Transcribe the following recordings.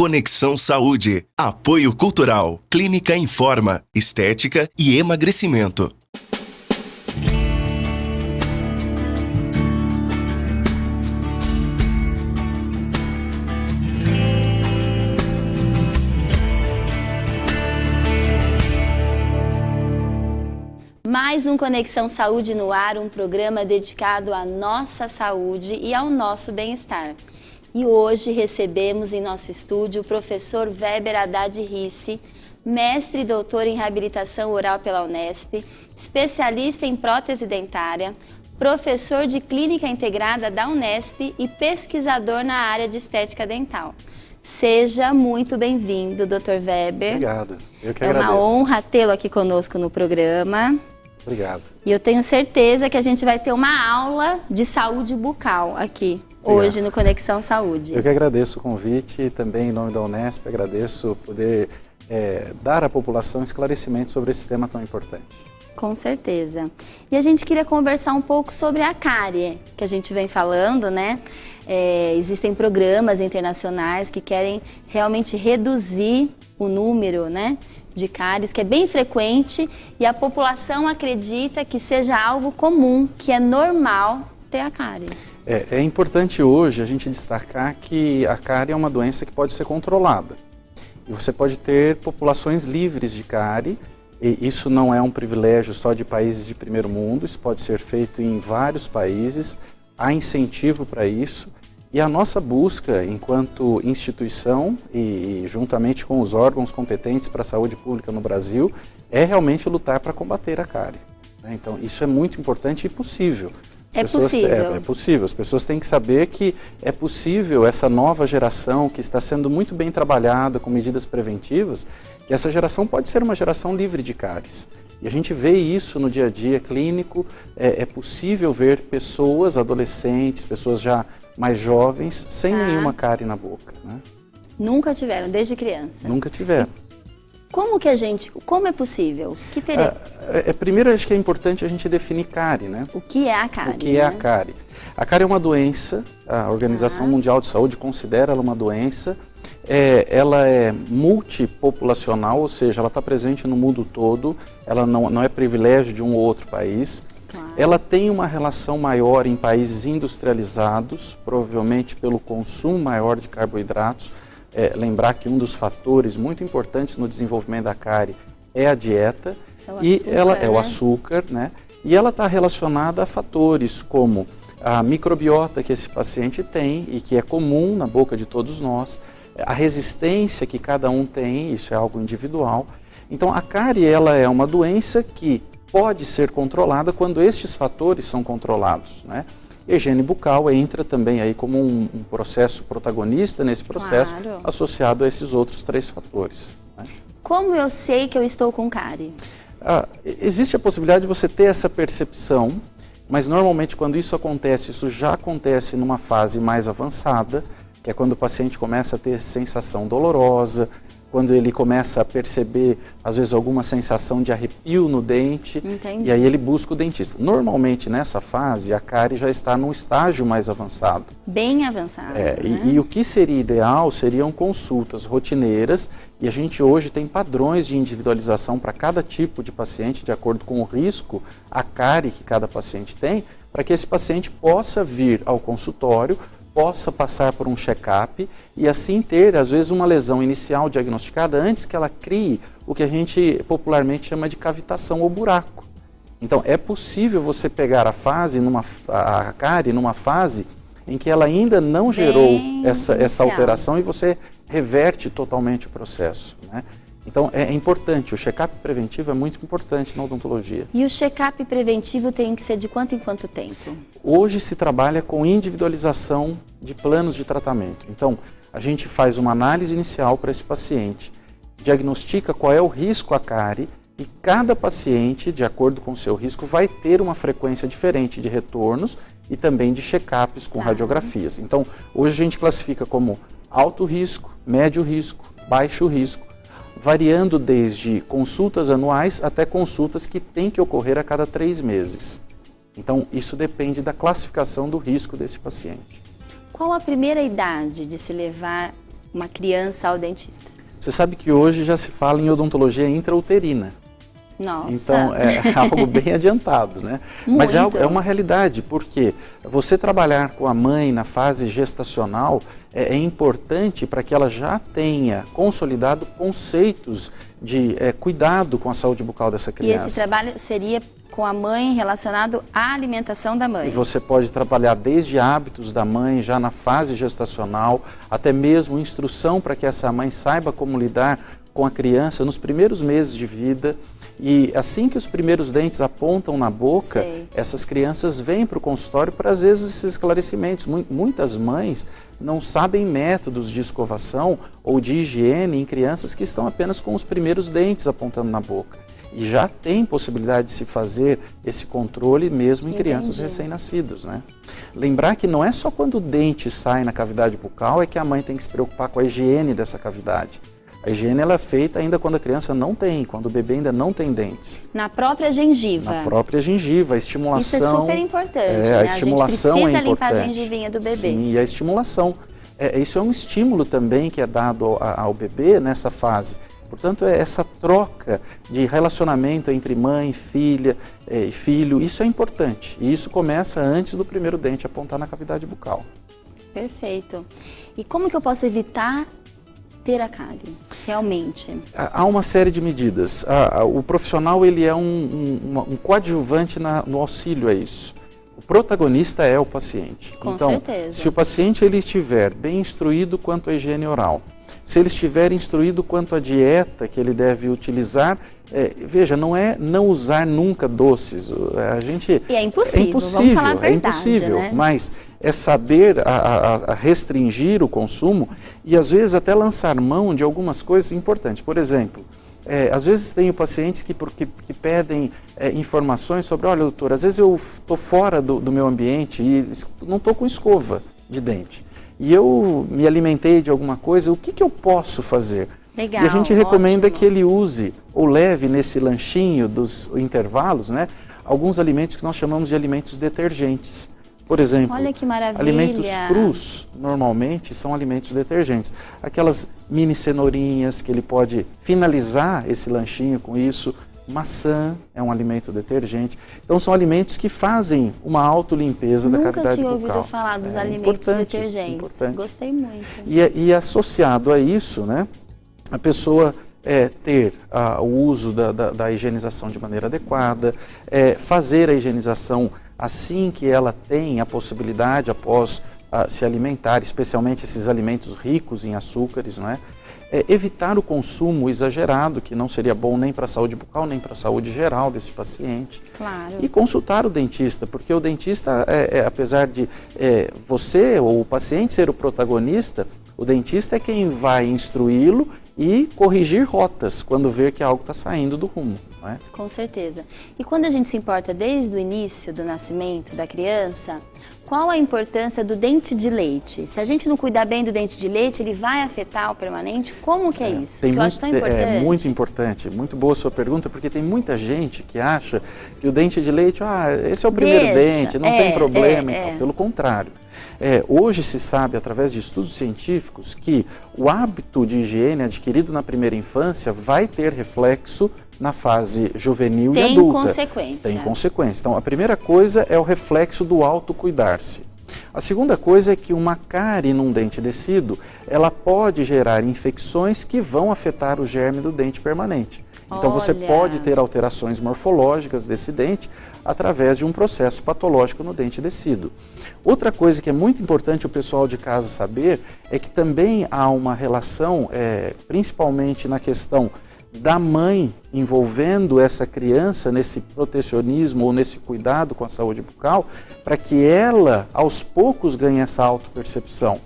Conexão Saúde, apoio cultural, Clínica Informa, estética e emagrecimento. Mais um Conexão Saúde no ar, um programa dedicado à nossa saúde e ao nosso bem-estar. E hoje recebemos em nosso estúdio o professor Weber Haddad Risse, mestre e doutor em reabilitação oral pela Unesp, especialista em prótese dentária, professor de clínica integrada da Unesp e pesquisador na área de estética dental. Seja muito bem-vindo, Dr. Weber. Obrigado, eu que agradeço. É uma honra tê-lo aqui conosco no programa. Obrigado. E eu tenho certeza que a gente vai ter uma aula de saúde bucal aqui, hoje no Conexão Saúde. Eu que agradeço o convite e também em nome da Unesp agradeço poder dar à população esclarecimento sobre esse tema tão importante. Com certeza. E a gente queria conversar um pouco sobre a cárie, que a gente vem falando, né? Existem programas internacionais que querem realmente reduzir o número, né, de cáries, que é bem frequente e a população acredita que seja algo comum, que é normal ter a cárie. É importante hoje a gente destacar que a cárie é uma doença que pode ser controlada. E você pode ter populações livres de cárie, e isso não é um privilégio só de países de primeiro mundo, isso pode ser feito em vários países, há incentivo para isso. E a nossa busca, enquanto instituição e juntamente com os órgãos competentes para a saúde pública no Brasil, é realmente lutar para combater a cárie. Então, isso é muito importante e possível. É possível. É possível. As pessoas têm que saber que é possível essa nova geração que está sendo muito bem trabalhada com medidas preventivas, que essa geração pode ser uma geração livre de cáries. E a gente vê isso no dia a dia clínico, é possível ver pessoas, adolescentes, pessoas já mais jovens, sem nenhuma cárie na boca. Né? Nunca tiveram, desde criança? Nunca tiveram. Como é possível? Primeiro, acho que é importante a gente definir cárie, né? O que é a cárie? O que é a cárie? A cárie é uma doença, a Organização Mundial de Saúde considera ela uma doença, ela é multipopulacional, ou seja, ela está presente no mundo todo, ela não é privilégio de um ou outro país. Claro. Ela tem uma relação maior em países industrializados, provavelmente pelo consumo maior de carboidratos. Lembrar que um dos fatores muito importantes no desenvolvimento da cárie é a dieta, o açúcar, né? E ela está relacionada a fatores como a microbiota que esse paciente tem e que é comum na boca de todos nós, a resistência que cada um tem, isso é algo individual. Então a cárie ela é uma doença que pode ser controlada quando estes fatores são controlados, né? A higiene bucal entra também aí como um processo protagonista nesse processo, claro, associado a esses outros 3 fatores. Né? Como eu sei que eu estou com cárie? Existe a possibilidade de você ter essa percepção, mas normalmente quando isso já acontece numa fase mais avançada, que é quando o paciente começa a ter sensação dolorosa, quando ele começa a perceber, às vezes, alguma sensação de arrepio no dente. Entendi. E aí ele busca o dentista. Normalmente, nessa fase, a cárie já está num estágio mais avançado. Bem avançado, né? E o que seria ideal seriam consultas rotineiras, e a gente hoje tem padrões de individualização para cada tipo de paciente, de acordo com o risco, a cárie que cada paciente tem, para que esse paciente possa vir ao consultório, possa passar por um check-up e assim ter, às vezes, uma lesão inicial diagnosticada antes que ela crie o que a gente popularmente chama de cavitação ou buraco. Então, é possível você pegar a cárie numa fase em que ela ainda não gerou essa alteração e você reverte totalmente o processo, né? Então, é importante, o check-up preventivo é muito importante na odontologia. E o check-up preventivo tem que ser de quanto em quanto tempo? Hoje se trabalha com individualização de planos de tratamento. Então, a gente faz uma análise inicial para esse paciente, diagnostica qual é o risco à cárie e cada paciente, de acordo com o seu risco, vai ter uma frequência diferente de retornos e também de check-ups com radiografias. Então, hoje a gente classifica como alto risco, médio risco, baixo risco, variando desde consultas anuais até consultas que têm que ocorrer a cada 3 meses. Então, isso depende da classificação do risco desse paciente. Qual a primeira idade de se levar uma criança ao dentista? Você sabe que hoje já se fala em odontologia intrauterina. Nossa. Então, é algo bem adiantado, né? Mas é uma realidade, porque você trabalhar com a mãe na fase gestacional é importante para que ela já tenha consolidado conceitos de cuidado com a saúde bucal dessa criança. E esse trabalho seria com a mãe relacionado à alimentação da mãe? E você pode trabalhar desde hábitos da mãe, já na fase gestacional, até mesmo instrução para que essa mãe saiba como lidar com a criança nos primeiros meses de vida. E assim que os primeiros dentes apontam na boca, essas crianças vêm para o consultório para, às vezes, esses esclarecimentos. Muitas mães não sabem métodos de escovação ou de higiene em crianças que estão apenas com os primeiros dentes apontando na boca. E já tem possibilidade de se fazer esse controle mesmo em crianças recém-nascidos, né? Lembrar que não é só quando o dente sai na cavidade bucal é que a mãe tem que se preocupar com a higiene dessa cavidade. A higiene ela é feita ainda quando a criança não tem, quando o bebê ainda não tem dentes. Na própria gengiva. Na própria gengiva, a estimulação. Isso é super importante, né? A estimulação gente precisa é importante. limpar a gengivinha do bebê. Sim, e a estimulação. Isso é um estímulo também que é dado ao bebê nessa fase. Portanto, essa troca de relacionamento entre mãe, filha e filho, isso é importante. E isso começa antes do primeiro dente apontar na cavidade bucal. Perfeito. E como que eu posso evitar ter a cárie, realmente? Há uma série de medidas. O profissional ele é um coadjuvante no auxílio a isso. O protagonista é o paciente. Com então, certeza. Se o paciente ele estiver bem instruído quanto à higiene oral, se ele estiver instruído quanto à dieta que ele deve utilizar, veja, não é não usar nunca doces. E é impossível, vamos falar a verdade, é impossível, né? Mas é saber a restringir o consumo e às vezes até lançar mão de algumas coisas importantes. Por exemplo, às vezes tenho pacientes que pedem informações sobre, olha doutor, às vezes eu estou fora do meu ambiente e não estou com escova de dente. E eu me alimentei de alguma coisa, o que eu posso fazer? Legal, e a gente recomenda ótimo. que ele use ou leve nesse lanchinho dos intervalos, né, alguns alimentos que nós chamamos de alimentos detergentes. Por exemplo, olha que maravilha. Alimentos crus normalmente são alimentos detergentes. Aquelas mini cenourinhas que ele pode finalizar esse lanchinho com isso. Maçã é um alimento detergente. Então são alimentos que fazem uma autolimpeza da cavidade bucal. Nunca tinha ouvido falar dos alimentos detergentes. Importante. Gostei muito. E associado a isso, né, a pessoa ter o uso da higienização de maneira adequada, fazer a higienização assim que ela tem a possibilidade após se alimentar, especialmente esses alimentos ricos em açúcares, não é? Evitar o consumo exagerado, que não seria bom nem para a saúde bucal, nem para a saúde geral desse paciente. Claro. E consultar o dentista, porque o dentista, apesar de você ou o paciente ser o protagonista, o dentista é quem vai instruí-lo e corrigir rotas quando ver que algo está saindo do rumo. Não é? Com certeza. E quando a gente se importa desde o início do nascimento da criança, qual a importância do dente de leite? Se a gente não cuidar bem do dente de leite, ele vai afetar o permanente? Como que é isso? Eu acho tão importante. É muito importante, muito boa a sua pergunta, porque tem muita gente que acha que o dente de leite, esse é o primeiro dente, não tem problema e tal. Pelo contrário. Hoje se sabe, através de estudos científicos, que o hábito de higiene adquirido na primeira infância vai ter reflexo na fase juvenil e adulta. Tem consequência. Tem consequência. Então, a primeira coisa é o reflexo do autocuidar-se. A segunda coisa é que uma cárie num dente descido, ela pode gerar infecções que vão afetar o germe do dente permanente. Então você pode ter alterações morfológicas desse dente através de um processo patológico no dente descido. Outra coisa que é muito importante o pessoal de casa saber é que também há uma relação, principalmente na questão da mãe envolvendo essa criança nesse protecionismo ou nesse cuidado com a saúde bucal, para que ela aos poucos ganhe essa autopercepção.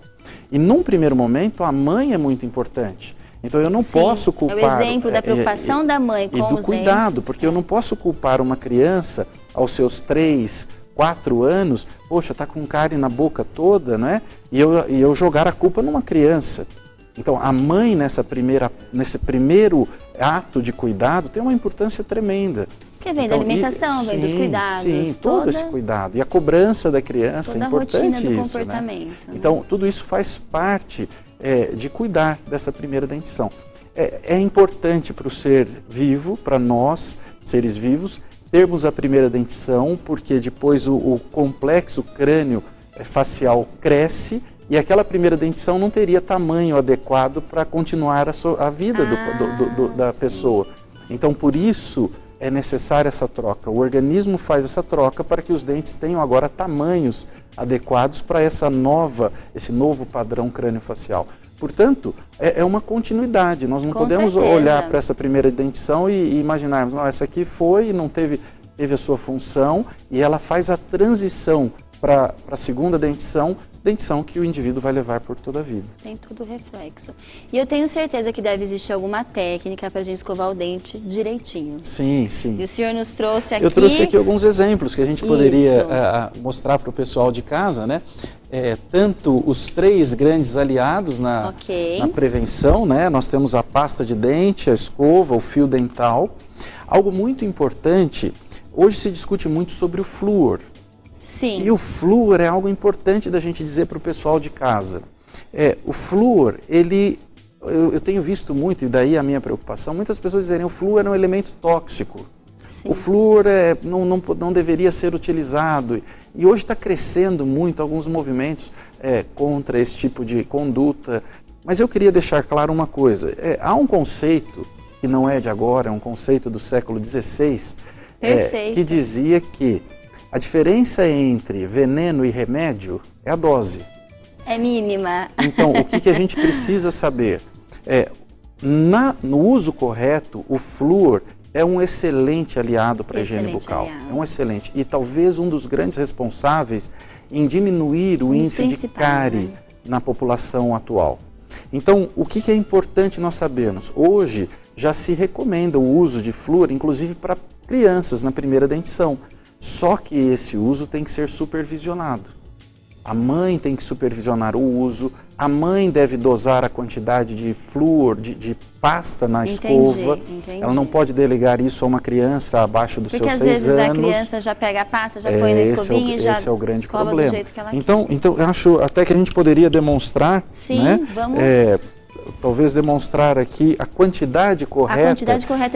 E num primeiro momento a mãe é muito importante. Então eu não posso culpar... É o exemplo da preocupação da mãe com os dentes. E do cuidado, porque eu não posso culpar uma criança aos seus 3, 4 anos, poxa, está com cárie na boca toda, né? E eu jogar a culpa numa criança. Então a mãe nesse primeiro ato de cuidado tem uma importância tremenda. Que vem da alimentação, vem dos cuidados. Sim, todo esse cuidado. E a cobrança da criança é importante isso. Toda a rotina do comportamento. né? Então, tudo isso faz parte de cuidar dessa primeira dentição. É importante para o ser vivo, para nós, seres vivos, termos a primeira dentição, porque depois o complexo crânio facial cresce e aquela primeira dentição não teria tamanho adequado para continuar a vida da pessoa. Então, por isso é necessária essa troca. O organismo faz essa troca para que os dentes tenham agora tamanhos adequados para esse novo padrão crânio-facial. Portanto, é uma continuidade. Nós não podemos olhar para essa primeira dentição e imaginarmos, não, essa aqui foi e não teve a sua função, e ela faz a transição para a segunda dentição que o indivíduo vai levar por toda a vida. Tem tudo reflexo. E eu tenho certeza que deve existir alguma técnica para a gente escovar o dente direitinho. Sim, sim. E o senhor nos trouxe aqui... Eu trouxe aqui alguns exemplos que a gente poderia mostrar para o pessoal de casa, né? Tanto os 3 grandes aliados na prevenção, né? Nós temos a pasta de dente, a escova, o fio dental. Algo muito importante, hoje se discute muito sobre o flúor. Sim. E o flúor é algo importante da gente dizer para o pessoal de casa. O flúor, eu tenho visto muito, e daí a minha preocupação, muitas pessoas dizerem que o flúor é um elemento tóxico. Sim. O flúor não deveria ser utilizado. E hoje está crescendo muito alguns movimentos contra esse tipo de conduta. Mas eu queria deixar claro uma coisa. Há um conceito, que não é de agora, é um conceito do século XVI, que dizia que a diferença entre veneno e remédio é a dose. É mínima. Então, o que a gente precisa saber? No uso correto, o flúor é um excelente aliado para a higiene bucal. É um excelente. E talvez um dos grandes responsáveis em diminuir o índice de cárie na população atual. Então, o que é importante nós sabermos? Hoje já se recomenda o uso de flúor, inclusive para crianças na primeira dentição. Só que esse uso tem que ser supervisionado. A mãe tem que supervisionar o uso, a mãe deve dosar a quantidade de flúor, de pasta na escova. Entendi. Ela não pode delegar isso a uma criança abaixo dos seus 6 anos. Porque às vezes a criança já pega a pasta, já põe na escovinha e já esse é o grande escova problema. do jeito que ela quer. Então, eu acho até que a gente poderia demonstrar, vamos... talvez demonstrar aqui a quantidade correta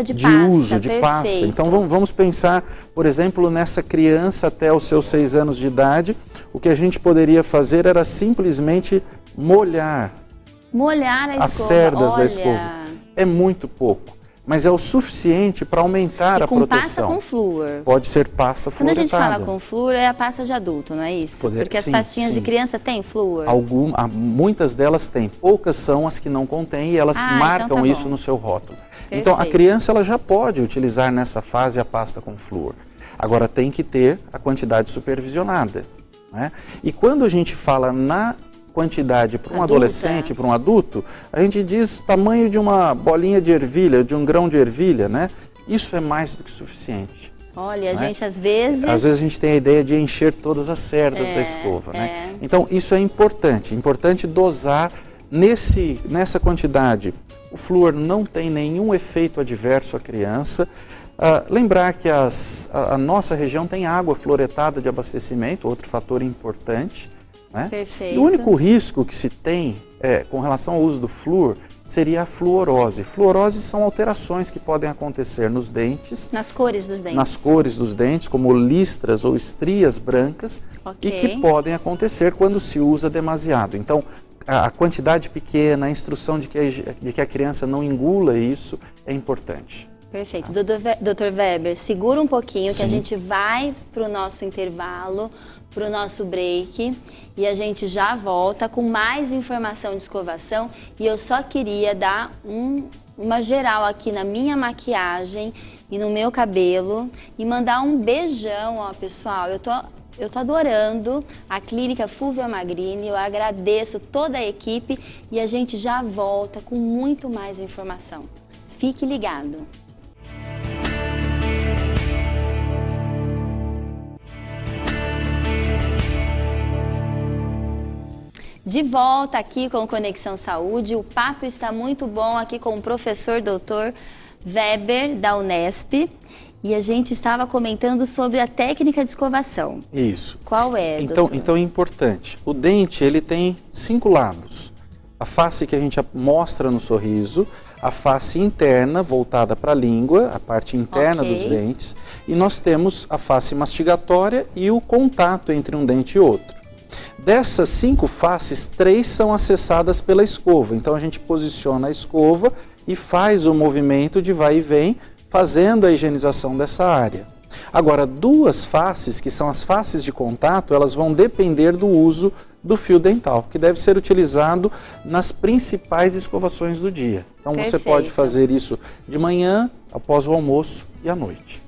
de uso de pasta. Então vamos pensar, por exemplo, nessa criança até os seus 6 anos de idade. O que a gente poderia fazer era simplesmente molhar as cerdas da escova. É muito pouco, mas é o suficiente para aumentar a proteção. Pasta com flúor. Pode ser pasta fluoretada. Quando a gente fala com flúor, é a pasta de adulto, não é isso? Porque as pastinhas de criança têm flúor? Muitas delas têm, poucas são as que não contêm e elas marcam então tá isso no seu rótulo. Então a criança ela já pode utilizar nessa fase a pasta com flúor. Agora tem que ter a quantidade supervisionada, né? E quando a gente fala na quantidade para um adolescente, para um adulto, a gente diz tamanho de uma bolinha de ervilha, de um grão de ervilha, né? Isso é mais do que suficiente. Olha, a gente às vezes a gente tem a ideia de encher todas as cerdas da escova, né? Então isso é importante dosar nessa quantidade. O flúor não tem nenhum efeito adverso à criança. Lembrar que a nossa região tem água fluoretada de abastecimento, outro fator importante. Né? Perfeito. E o único risco que se tem com relação ao uso do flúor seria a fluorose. Fluorose são alterações que podem acontecer nos dentes. Nas cores dos dentes. Nas cores dos dentes, como listras ou estrias brancas, e que podem acontecer quando se usa demasiado. Então, a quantidade pequena, a instrução de que a criança não engula isso é importante. Perfeito. Dr. Weber, segura um pouquinho que a gente vai para o nosso intervalo, para o nosso break, e a gente já volta com mais informação de escovação. E eu só queria dar uma geral aqui na minha maquiagem e no meu cabelo e mandar um beijão, ó, pessoal. Eu tô adorando a Clínica Fulvia Magrini, eu agradeço toda a equipe e a gente já volta com muito mais informação. Fique ligado. De volta aqui com Conexão Saúde, o papo está muito bom aqui com o professor Dr. Weber da Unesp e a gente estava comentando sobre a técnica de escovação. Isso. Qual é, então é importante. O dente ele tem 5 lados. a face que a gente mostra no sorriso, a face interna voltada para a língua, a parte interna dos dentes, e nós temos a face mastigatória e o contato entre um dente e outro. Dessas 5 faces, 3 são acessadas pela escova, então a gente posiciona a escova e faz o movimento de vai e vem, fazendo a higienização dessa área. Agora, 2 faces, que são as faces de contato, elas vão depender do uso do fio dental, que deve ser utilizado nas principais escovações do dia. Então você pode fazer isso de manhã, após o almoço e à noite.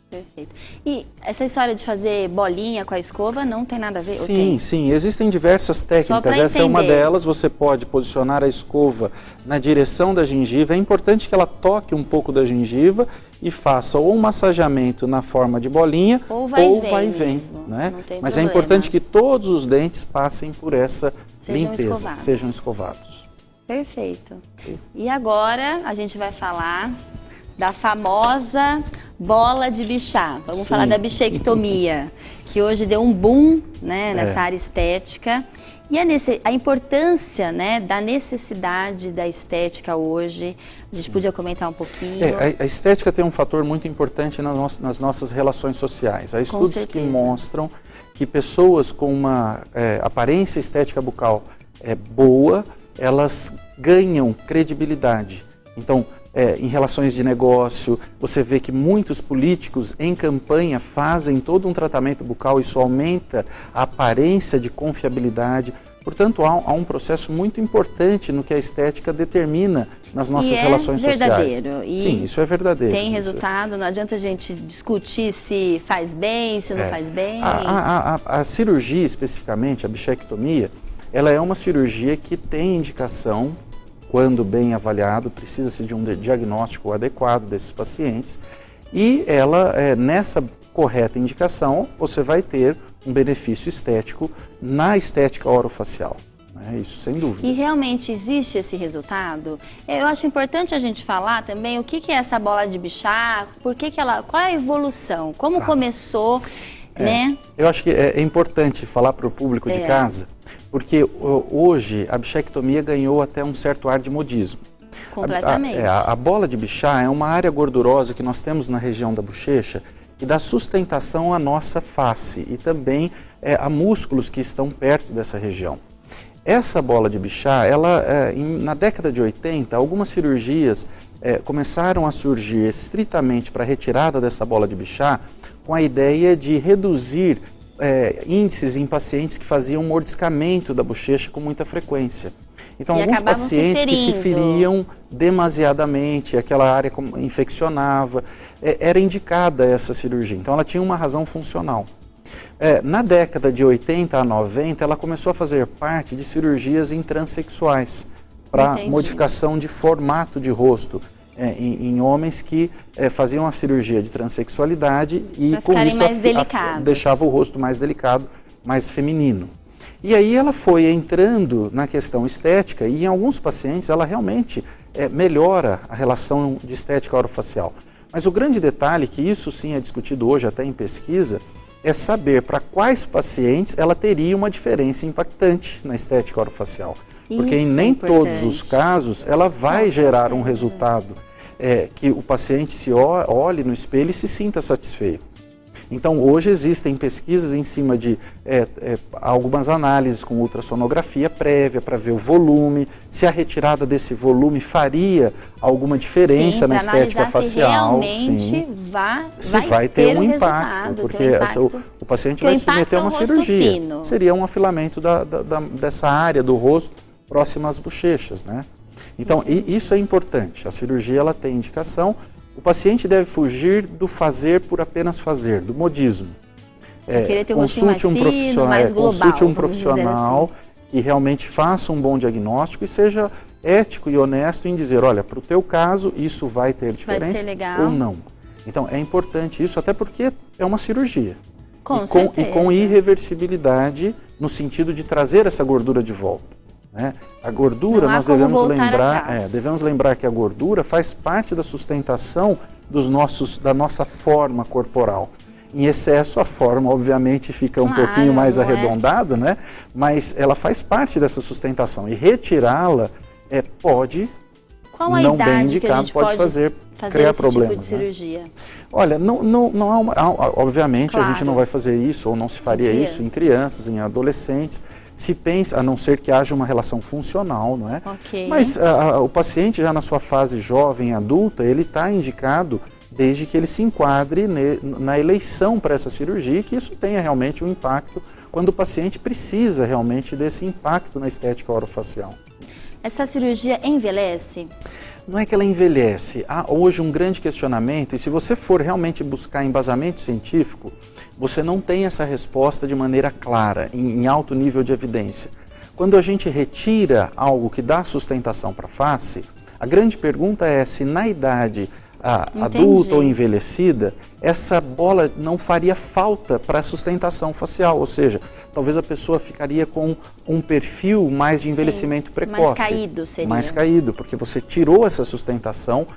Perfeito. E essa história de fazer bolinha com a escova não tem nada a ver? Sim, sim. Existem diversas técnicas. Essa é uma delas. Você pode posicionar a escova na direção da gengiva. É importante que ela toque um pouco da gengiva e faça ou um massageamento na forma de bolinha ou vai e vem. Né? Mas é importante que todos os dentes passem por essa limpeza, sejam escovados. Perfeito. E agora a gente vai falar da famosa bola de Bichat. Vamos falar da bichectomia, que hoje deu um boom, né, nessa área estética. E a importância, né, da necessidade da estética hoje, a gente podia comentar um pouquinho? A estética tem um fator muito importante nas nossas relações sociais. Há estudos que mostram que pessoas com uma aparência estética bucal boa, elas ganham credibilidade. Então, em relações de negócio, você vê que muitos políticos em campanha fazem todo um tratamento bucal, isso aumenta a aparência de confiabilidade. Portanto, há um processo muito importante no que a estética determina nas nossas relações sociais. Sim, isso é verdadeiro. Tem resultado, não adianta a gente discutir se faz bem, se não faz bem. A cirurgia, especificamente, a bichectomia, ela é uma cirurgia que tem indicação, quando bem avaliado, precisa-se de um diagnóstico adequado desses pacientes e ela, nessa correta indicação, você vai ter um benefício estético na estética orofacial. Isso sem dúvida. E realmente existe esse resultado? Eu acho importante a gente falar também o que é essa bola de Bichat, qual é a evolução, como começou, né? Eu acho que é importante falar para o público de casa, porque hoje a bichectomia ganhou até um certo ar de modismo. Completamente. A bola de Bichat é uma área gordurosa que nós temos na região da bochecha que dá sustentação à nossa face e também a músculos que estão perto dessa região. Essa bola de Bichat, na década de 80, algumas cirurgias começaram a surgir estritamente para a retirada dessa bola de Bichat com a ideia de reduzir índices em pacientes que faziam mordiscamento da bochecha com muita frequência. Então, alguns pacientes que se feriam demasiadamente, aquela área infeccionava, era indicada essa cirurgia. Então, ela tinha uma razão funcional. Na década de 80 a 90, ela começou a fazer parte de cirurgias em transexuais, para modificação de formato de rosto, em homens que faziam a cirurgia de transexualidade e com isso deixava o rosto mais delicado, mais feminino. E aí ela foi entrando na questão estética e em alguns pacientes ela realmente melhora a relação de estética orofacial. Mas o grande detalhe, que isso sim é discutido hoje até em pesquisa, é saber para quais pacientes ela teria uma diferença impactante na estética orofacial. Porque em nem todos os casos ela vai gerar um resultado que o paciente se olhe no espelho e se sinta satisfeito. Então hoje existem pesquisas em cima de algumas análises com ultrassonografia prévia para ver o volume, se a retirada desse volume faria alguma diferença na estética facial. Se vai ter um impacto, porque o paciente vai se submeter a uma cirurgia. Seria um afilamento dessa área do rosto próxima às bochechas, né? Então, isso é importante. A cirurgia ela tem indicação. O paciente deve fugir do fazer por apenas fazer, do modismo. Consulte um profissional que realmente faça um bom diagnóstico e seja ético e honesto em dizer, olha, para o teu caso isso vai ter diferença ou não. Então, é importante isso, até porque é uma cirurgia. E com irreversibilidade no sentido de trazer essa gordura de volta. A gordura, nós devemos lembrar que a gordura faz parte da sustentação da nossa forma corporal. Em excesso, a forma, obviamente, fica um pouquinho mais arredondada, né? Mas ela faz parte dessa sustentação. E retirá-la pode, qual a não idade bem indicado, que a gente pode criar esse problemas. Tipo de cirurgia? Né? Olha, não há obviamente claro. A gente não vai fazer isso, ou não se faria isso em crianças, em adolescentes. Se pensa, a não ser que haja uma relação funcional, não é? Okay. Mas o paciente já na sua fase jovem, adulta, ele está indicado desde que ele se enquadre na eleição para essa cirurgia, e que isso tenha realmente um impacto quando o paciente precisa realmente desse impacto na estética orofacial. Essa cirurgia envelhece? Não é que ela envelhece. Há hoje um grande questionamento, e se você for realmente buscar embasamento científico, você não tem essa resposta de maneira clara, em alto nível de evidência. Quando a gente retira algo que dá sustentação para a face, a grande pergunta é se na idade adulta ou envelhecida, essa bola não faria falta para a sustentação facial, ou seja, talvez a pessoa ficaria com um perfil mais de envelhecimento precoce. Mais caído seria. Mais caído, porque você tirou essa sustentação,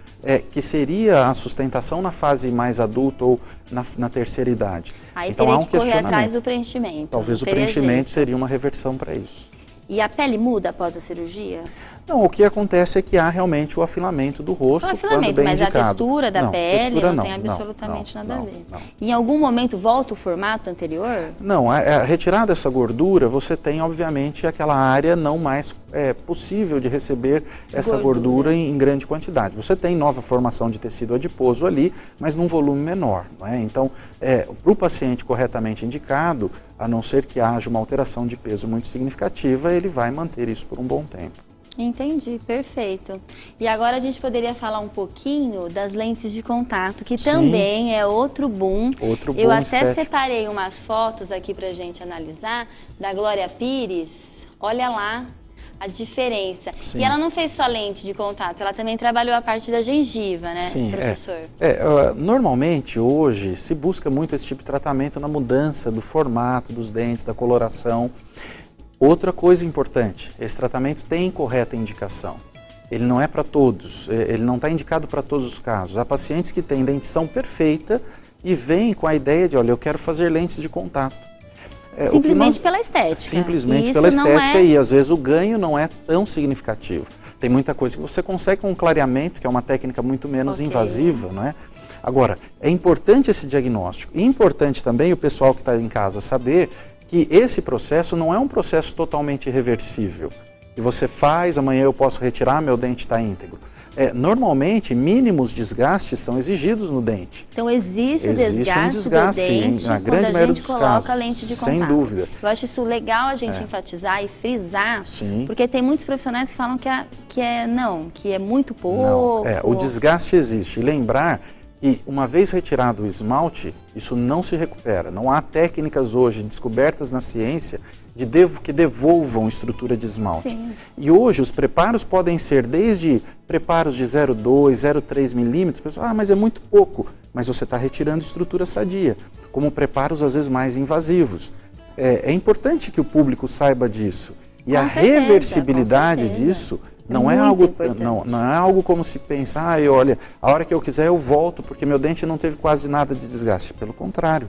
que seria a sustentação na fase mais adulta ou na terceira idade. Aí então, teria há um que correr questionamento. atrás do preenchimento. Talvez o preenchimento seria uma reversão para isso. E a pele muda após a cirurgia? Não, o que acontece é que há realmente o afilamento do rosto. O afilamento, quando bem mas indicado. a textura da pele textura não tem absolutamente nada a ver. Não. Em algum momento volta o formato anterior? Não, retirada essa gordura, você tem obviamente aquela área não mais possível de receber essa gordura em grande quantidade. Você tem nova formação de tecido adiposo ali, mas num volume menor. Não é? Então, para o paciente corretamente indicado, a não ser que haja uma alteração de peso muito significativa, ele vai manter isso por um bom tempo. Entendi, perfeito. E agora a gente poderia falar um pouquinho das lentes de contato, que Sim. também é outro boom. Outro boom Eu até estético. Separei umas fotos aqui pra gente analisar, da Glória Pires. Olha lá a diferença. Sim. E ela não fez só lente de contato, ela também trabalhou a parte da gengiva, né, Sim, professor? Normalmente, hoje, se busca muito esse tipo de tratamento na mudança do formato dos dentes, da coloração. Outra coisa importante, esse tratamento tem correta indicação. Ele não é para todos, ele não está indicado para todos os casos. Há pacientes que têm dentição perfeita e vêm com a ideia de, olha, eu quero fazer lentes de contato. Simplesmente pela estética. Simplesmente pela estética e às vezes o ganho não é tão significativo. Tem muita coisa que você consegue com um clareamento, que é uma técnica muito menos invasiva, não é? Agora, é importante esse diagnóstico. E importante também o pessoal que está em casa saber que esse processo não é um processo totalmente irreversível. Que você faz, amanhã eu posso retirar, meu dente está íntegro. Normalmente, mínimos desgastes são exigidos no dente. Então, existe o desgaste do dente na grande maioria dos coloca casos, a lente de contato. sem dúvida. Eu acho isso legal a gente enfatizar e frisar, Sim. porque tem muitos profissionais que falam que é muito pouco. Não, o desgaste existe. E lembrar que uma vez retirado o esmalte, isso não se recupera. Não há técnicas hoje descobertas na ciência que devolvam estrutura de esmalte. Sim. E hoje os preparos podem ser desde preparos de 0,2, 0,3 milímetros. Pessoal, mas é muito pouco. Mas você está retirando estrutura sadia, como preparos às vezes mais invasivos. É importante que o público saiba disso. E a reversibilidade disso não é algo como se pensa, olha, a hora que eu quiser eu volto porque meu dente não teve quase nada de desgaste. Pelo contrário,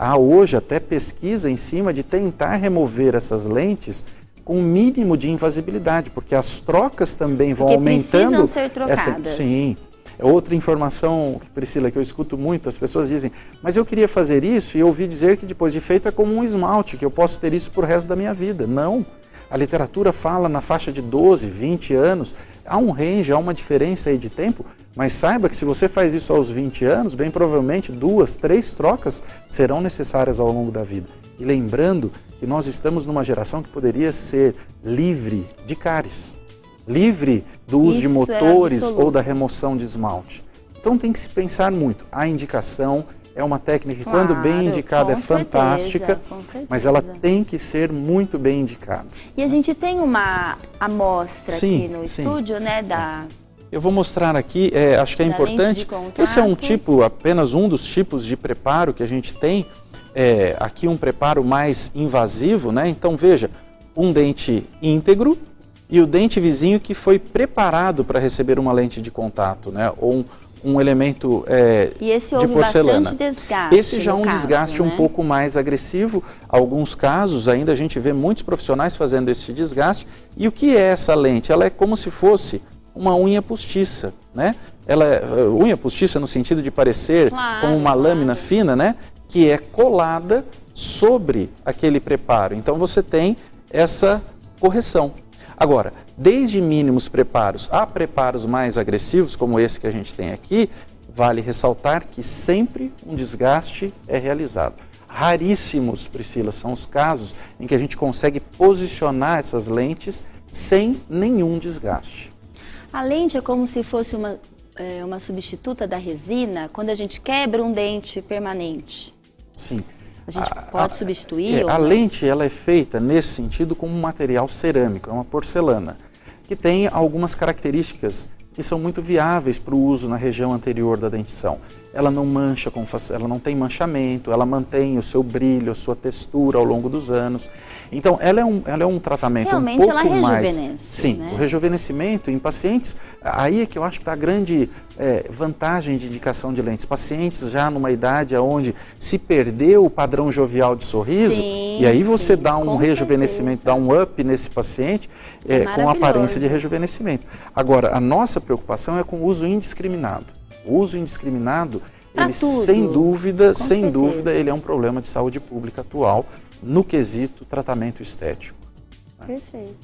há hoje até pesquisa em cima de tentar remover essas lentes com um mínimo de invasibilidade, porque as trocas também vão aumentando. Precisam ser trocadas. Sim. Outra informação, Priscila, que eu escuto muito, as pessoas dizem, mas eu queria fazer isso e eu ouvi dizer que depois de feito é como um esmalte, que eu posso ter isso pro resto da minha vida. Não. A literatura fala na faixa de 12, 20 anos, há um range, há uma diferença aí de tempo, mas saiba que se você faz isso aos 20 anos, bem provavelmente 2, 3 trocas serão necessárias ao longo da vida. E lembrando que nós estamos numa geração que poderia ser livre de cáries, livre do uso de motores ou da remoção de esmalte. Então tem que se pensar muito. A indicação é uma técnica que, quando bem indicada, é fantástica, mas ela tem que ser muito bem indicada. E a gente tem uma amostra aqui no estúdio, né, Eu vou mostrar aqui, acho que é importante. Esse é apenas um dos tipos de preparo que a gente tem. Aqui um preparo mais invasivo, né? Então veja, um dente íntegro e o dente vizinho que foi preparado para receber uma lente de contato, né? Ou um elemento E esse de houve porcelana. bastante desgaste. Esse já é um desgaste um pouco mais agressivo. Alguns casos ainda a gente vê muitos profissionais fazendo esse desgaste. E o que é essa lente? Ela é como se fosse uma unha postiça, né? Ela é unha postiça no sentido de parecer como uma lâmina fina, né? Que é colada sobre aquele preparo. Então você tem essa correção. Agora, desde mínimos preparos a preparos mais agressivos, como esse que a gente tem aqui, vale ressaltar que sempre um desgaste é realizado. Raríssimos, Priscila, são os casos em que a gente consegue posicionar essas lentes sem nenhum desgaste. A lente é como se fosse uma substituta da resina quando a gente quebra um dente permanente. Sim. A gente pode substituir? A lente ela é feita nesse sentido com um material cerâmico, é uma porcelana, que tem algumas características que são muito viáveis para o uso na região anterior da dentição. Ela não mancha, ela não tem manchamento, ela mantém o seu brilho, a sua textura ao longo dos anos. Então, ela é um tratamento realmente um pouco ela mais... rejuvenesce, Sim, né? O rejuvenescimento em pacientes, aí é que eu acho que está a grande vantagem de indicação de lentes. Pacientes já numa idade onde se perdeu o padrão jovial de sorriso, sim, e aí você dá um certeza. rejuvenescimento, dá um up nesse paciente com aparência de rejuvenescimento. Agora, a nossa preocupação é com o uso indiscriminado. O uso indiscriminado, ele sem dúvida, ele é um problema de saúde pública atual no quesito tratamento estético. Perfeito.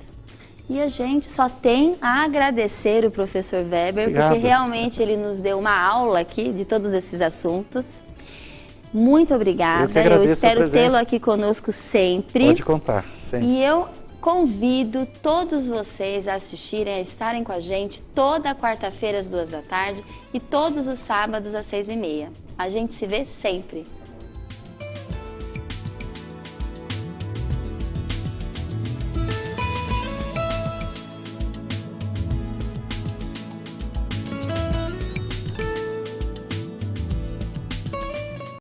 E a gente só tem a agradecer o professor Weber, Obrigado. porque realmente ele nos deu uma aula aqui de todos esses assuntos. Muito obrigada. Eu espero tê-lo aqui conosco sempre. Pode contar, sempre. E eu convido todos vocês a assistirem, a estarem com a gente toda quarta-feira às 14h e todos os sábados às 18h30. A gente se vê sempre.